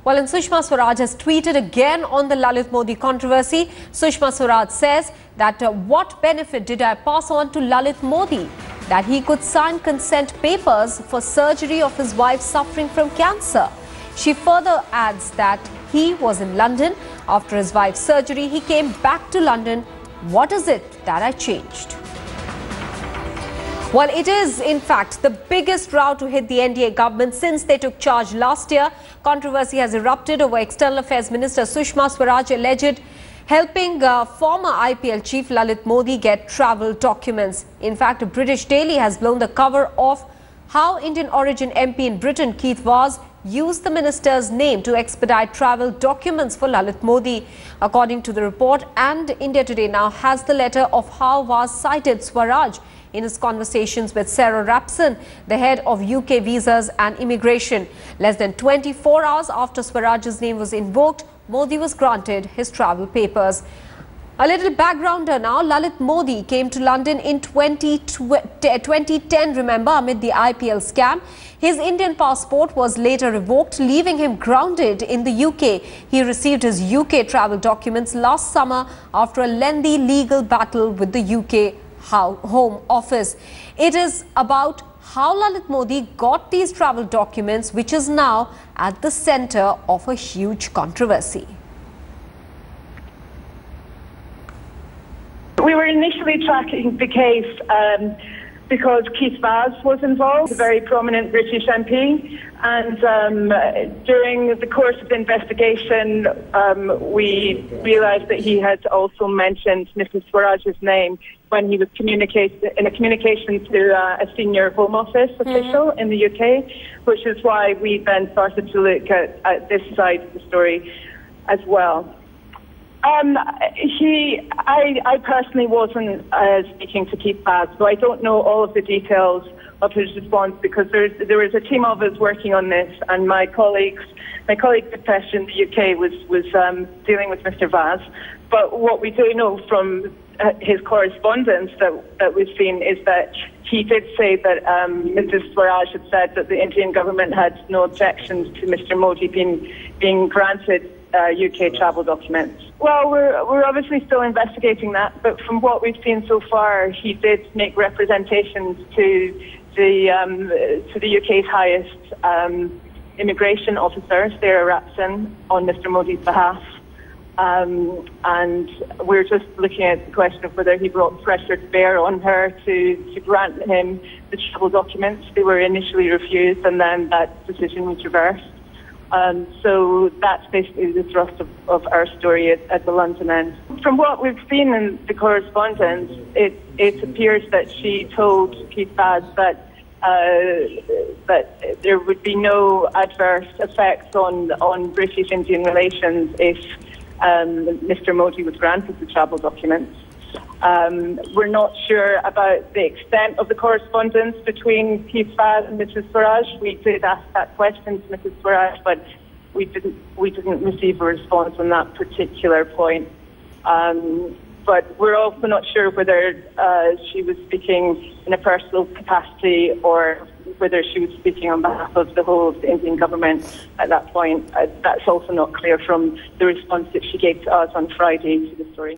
Well, and Sushma Swaraj has tweeted again on the Lalit Modi controversy. Sushma Swaraj says that what benefit did I pass on to Lalit Modi? That he could sign consent papers for surgery of his wife suffering from cancer. She further adds that he was in London. After his wife's surgery, he came back to London. What is it that I changed? Well, it is, in fact, the biggest row to hit the NDA government since they took charge last year. Controversy has erupted over External Affairs Minister Sushma Swaraj alleged helping former IPL chief Lalit Modi get travel documents. In fact, a British daily has blown the cover of how Indian origin MP in Britain, Keith Vaz, used the minister's name to expedite travel documents for Lalit Modi. According to the report, and India Today now has the letter of how Vaz cited Swaraj in his conversations with Sarah Rapson, the head of UK Visas and Immigration. Less than 24 hours after Swaraj's name was invoked, Modi was granted his travel papers. A little backgrounder now. Lalit Modi came to London in 2010, remember, amid the IPL scam. His Indian passport was later revoked, leaving him grounded in the UK. He received his UK travel documents last summer after a lengthy legal battle with the UK Home Office. It is about how Lalit Modi got these travel documents, which is now at the centre of a huge controversy. We were initially tracking the case because Keith Vaz was involved, a very prominent British MP, and during the course of the investigation we realised that he had also mentioned Mrs. Swaraj's name when he was in a communication to a senior Home Office official in the UK, which is why we then started to look at this side of the story as well. I personally wasn't speaking to Keith Vaz, so I don't know all of the details of his response because there was a team of us working on this, and my colleague Dipesh in the UK was dealing with Mr. Vaz. But what we do know from his correspondence that we've seen is that he did say that Mrs. Swaraj had said that the Indian government had no objections to Mr. Modi being granted UK travel documents. Well, we're obviously still investigating that, but from what we've seen so far, he did make representations to the UK's highest immigration officer, Sarah Rapson, on Mr. Modi's behalf. And we're just looking at the question of whether he brought pressure to bear on her to grant him the travel documents. They were initially refused, and then that decision was reversed. So that's basically the thrust of our story at the London end. From what we've seen in the correspondence, it appears that she told Keith Vaz that there would be no adverse effects on British-Indian relations if Mr. Modi was granted the travel documents. We're not sure about the extent of the correspondence between Keith Vaz and Mrs. Swaraj. We did ask that question to Mrs. Swaraj, but we didn't receive a response on that particular point. But we're also not sure whether she was speaking in a personal capacity or whether she was speaking on behalf of the whole of the Indian government at that point. That's also not clear from the response that she gave to us on Friday to the story.